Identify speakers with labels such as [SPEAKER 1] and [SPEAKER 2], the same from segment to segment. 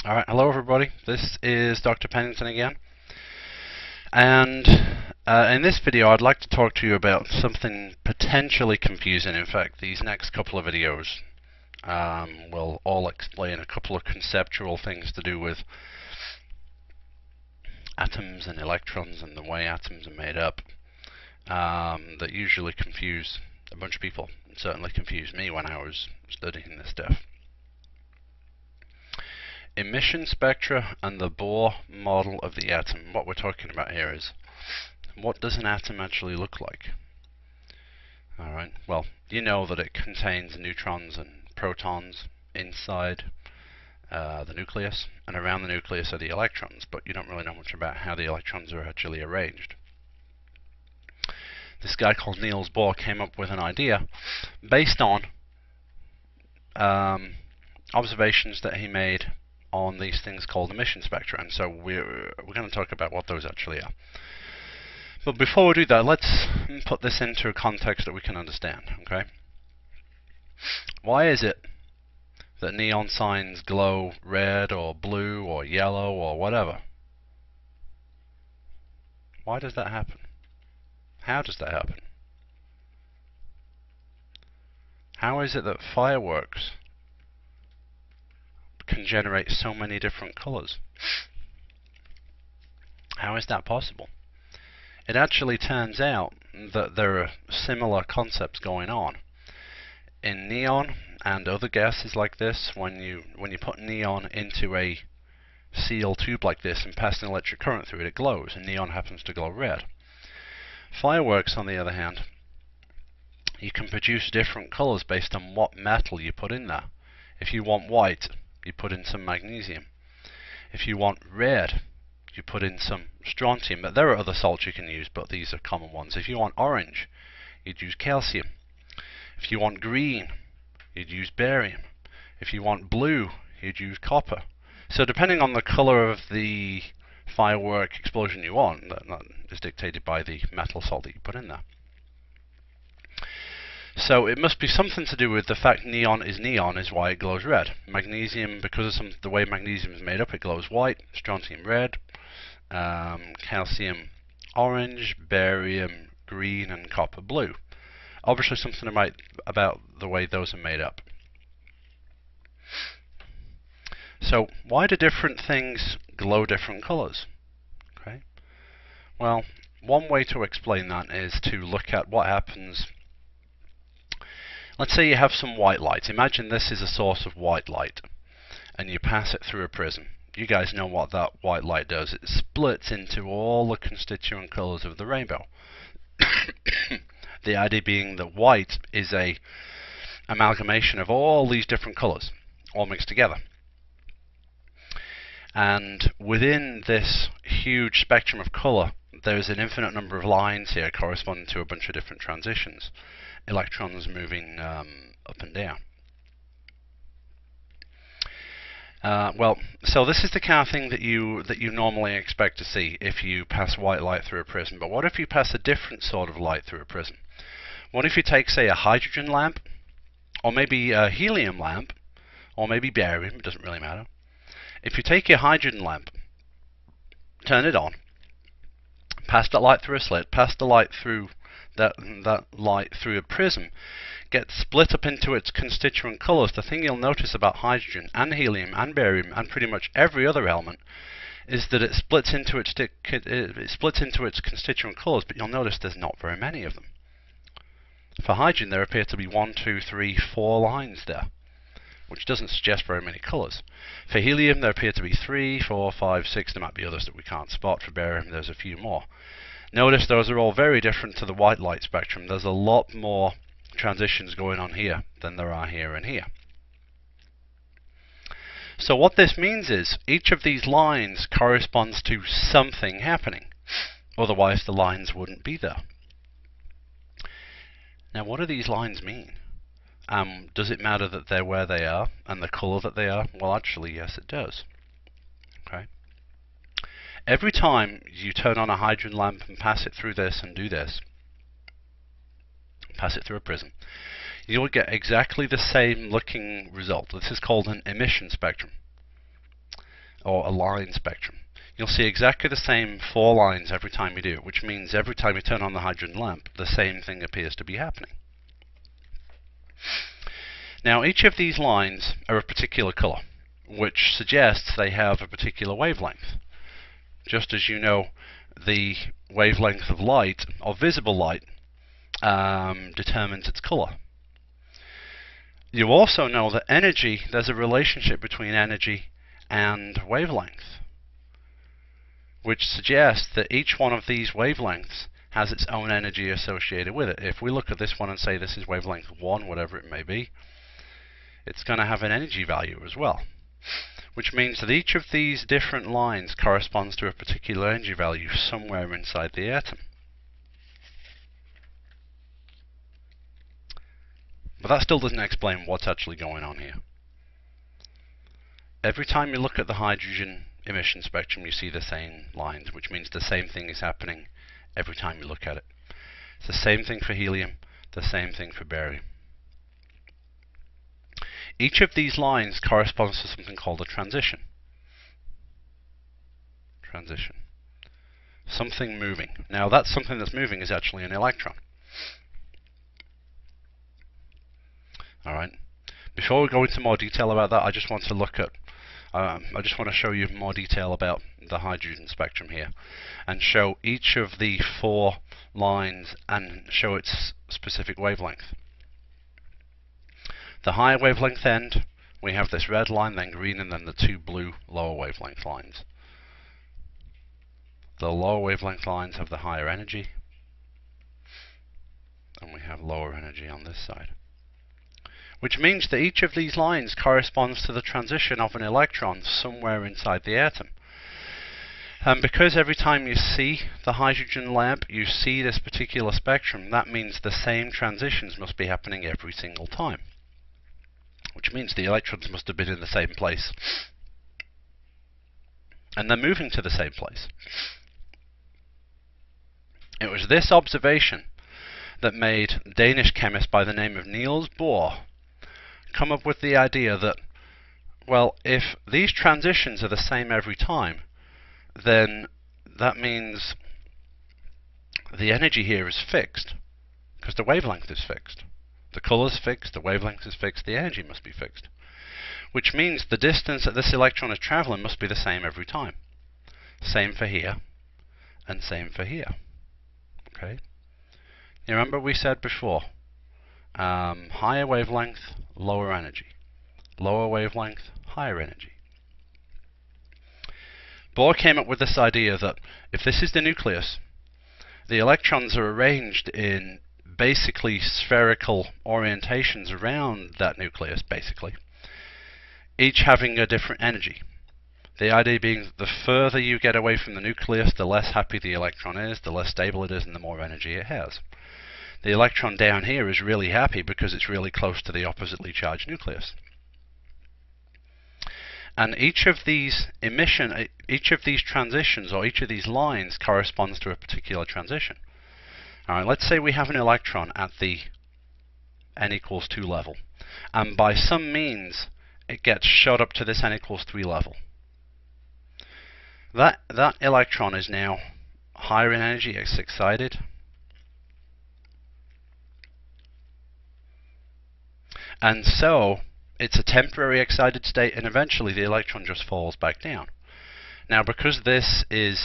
[SPEAKER 1] Alright, hello everybody, this is Dr. Pennington again, and in this video I'd like to talk to you about something potentially confusing. In fact, these next couple of videos will all explain a couple of conceptual things to do with atoms and electrons and the way atoms are made up that usually confuse a bunch of people. It certainly confused me when I was studying this stuff. Emission spectra and the Bohr model of the atom. What we're talking about here is, what does an atom actually look like? Alright, well, you know that it contains neutrons and protons inside the nucleus, and around the nucleus are the electrons, but you don't really know much about how the electrons are actually arranged. This guy called Niels Bohr came up with an idea based on observations that he made on these things called emission spectra, and so we're going to talk about what those actually are. But before we do that, let's put this into a context that we can understand. Okay, why is it that neon signs glow red or blue or yellow or whatever? Why does that happen? How does that happen? How is it that fireworks can generate so many different colors? How is that possible? It actually turns out that there are similar concepts going on. In neon and other gases like this, when you put neon into a sealed tube like this and pass an electric current through it, it glows, and neon happens to glow red. Fireworks, on the other hand, you can produce different colors based on what metal you put in there. If you want white, you put in some magnesium. If you want red, you put in some strontium. But there are other salts you can use, but these are common ones. If you want orange, you'd use calcium. If you want green, you'd use barium. If you want blue, you'd use copper. So depending on the color of the firework explosion you want, that is dictated by the metal salt that you put in there. So it must be something to do with the fact neon is why it glows red. Magnesium, because of the way magnesium is made up, it glows white. Strontium red, calcium orange, barium green, and copper blue. Obviously something about the way those are made up. So why do different things glow different colors? Okay. Well, one way to explain that is to look at what happens. Let's say you have some white light. Imagine this is a source of white light, and you pass it through a prism. You guys know what that white light does. It splits into all the constituent colors of the rainbow. The idea being that white is a amalgamation of all these different colors, all mixed together. And within this huge spectrum of color, there's an infinite number of lines here corresponding to a bunch of different transitions. Electrons moving up and down. Well, so this is the kind of thing that you normally expect to see if you pass white light through a prism. But what if you pass a different sort of light through a prism? What if you take, say, a hydrogen lamp, or maybe a helium lamp, or maybe barium? It doesn't really matter. If you take your hydrogen lamp, turn it on, pass that light through a slit, pass the light through that light through a prism, gets split up into its constituent colors. The thing you'll notice about hydrogen and helium and barium and pretty much every other element is that it splits into its constituent colors, but you'll notice there's not very many of them. For hydrogen, there appear to be 1, 2, 3, 4 lines there, which doesn't suggest very many colors. For helium, there appear to be 3, 4, 5, 6. There might be others that we can't spot. For barium, there's a few more. Notice those are all very different to the white light spectrum. There's a lot more transitions going on here than there are here and here. So what this means is each of these lines corresponds to something happening. Otherwise the lines wouldn't be there. Now what do these lines mean? Does it matter that they're where they are and the color that they are? Well, actually, yes, it does. Okay. Every time you turn on a hydrogen lamp and pass it through this and do this, pass it through a prism, you will get exactly the same looking result. This is called an emission spectrum. or a line spectrum, you'll see exactly the same 4 lines every time you do it, which means every time you turn on the hydrogen lamp, the same thing appears to be happening. Now, each of these lines are a particular color, which suggests they have a particular wavelength. Just as you know, the wavelength of light, or visible light, determines its color. You also know that energy, there's a relationship between energy and wavelength, which suggests that each one of these wavelengths has its own energy associated with it. If we look at this one and say this is wavelength 1, whatever it may be, it's going to have an energy value as well, which means that each of these different lines corresponds to a particular energy value somewhere inside the atom. But that still doesn't explain what's actually going on here. Every time you look at the hydrogen emission spectrum, you see the same lines, which means the same thing is happening every time you look at it. It's the same thing for helium, the same thing for barium. Each of these lines corresponds to something called a transition. Transition. Something moving. Now, that something that's moving is actually an electron. Alright. Before we go into more detail about that, I just want to look at I just want to show you more detail about the hydrogen spectrum here, and show each of the 4 lines and show its specific wavelength. The higher wavelength end, we have this red line, then green, and then the 2 blue lower wavelength lines. The lower wavelength lines have the higher energy, and we have lower energy on this side. Which means that each of these lines corresponds to the transition of an electron somewhere inside the atom. And because every time you see the hydrogen lamp, you see this particular spectrum, that means the same transitions must be happening every single time. Which means the electrons must have been in the same place. And they're moving to the same place. It was this observation that made Danish chemist by the name of Niels Bohr come up with the idea that, well, if these transitions are the same every time, then that means the energy here is fixed, because the wavelength is fixed. The color's fixed, the wavelength is fixed, the energy must be fixed. Which means the distance that this electron is traveling must be the same every time. Same for here, and same for here. Okay? You remember we said before, higher wavelength, lower energy. Lower wavelength, higher energy. Bohr came up with this idea that if this is the nucleus, the electrons are arranged in basically spherical orientations around that nucleus, basically, each having a different energy. The idea being that the further you get away from the nucleus, the less happy the electron is, the less stable it is, and the more energy it has. The electron down here is really happy because it's really close to the oppositely charged nucleus. And each of these transitions, or each of these lines, corresponds to a particular transition. Alright, let's say we have an electron at the n equals 2 level, and by some means it gets shot up to this n equals 3 level. That electron is now higher in energy, it's excited. And so it's a temporary excited state, and eventually the electron just falls back down. Now, because this n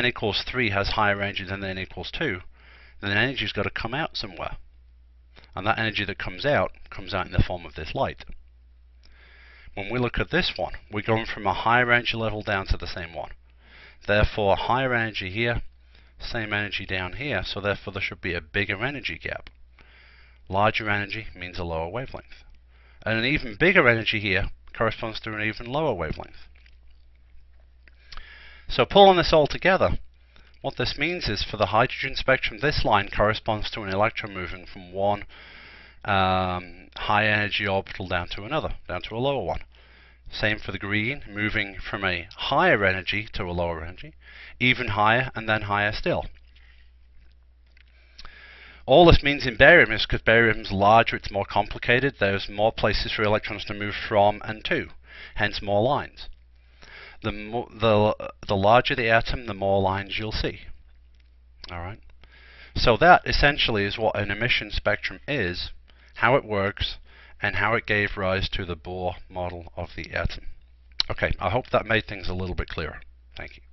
[SPEAKER 1] equals 3 has higher energy than the n equals 2, then the energy's got to come out somewhere. And that energy that comes out in the form of this light. When we look at this one, we're going from a higher energy level down to the same one. Therefore, higher energy here, same energy down here, so therefore there should be a bigger energy gap. Larger energy means a lower wavelength. And an even bigger energy here corresponds to an even lower wavelength. So pulling this all together, what this means is for the hydrogen spectrum, this line corresponds to an electron moving from one high energy orbital down to another, down to a lower one. Same for the green, moving from a higher energy to a lower energy, even higher and then higher still. All this means in barium is because barium's larger, it's more complicated, there's more places for electrons to move from and to, hence more lines. The larger the atom, the more lines you'll see. Alright? So that essentially is what an emission spectrum is, how it works, and how it gave rise to the Bohr model of the atom. Okay, I hope that made things a little bit clearer. Thank you.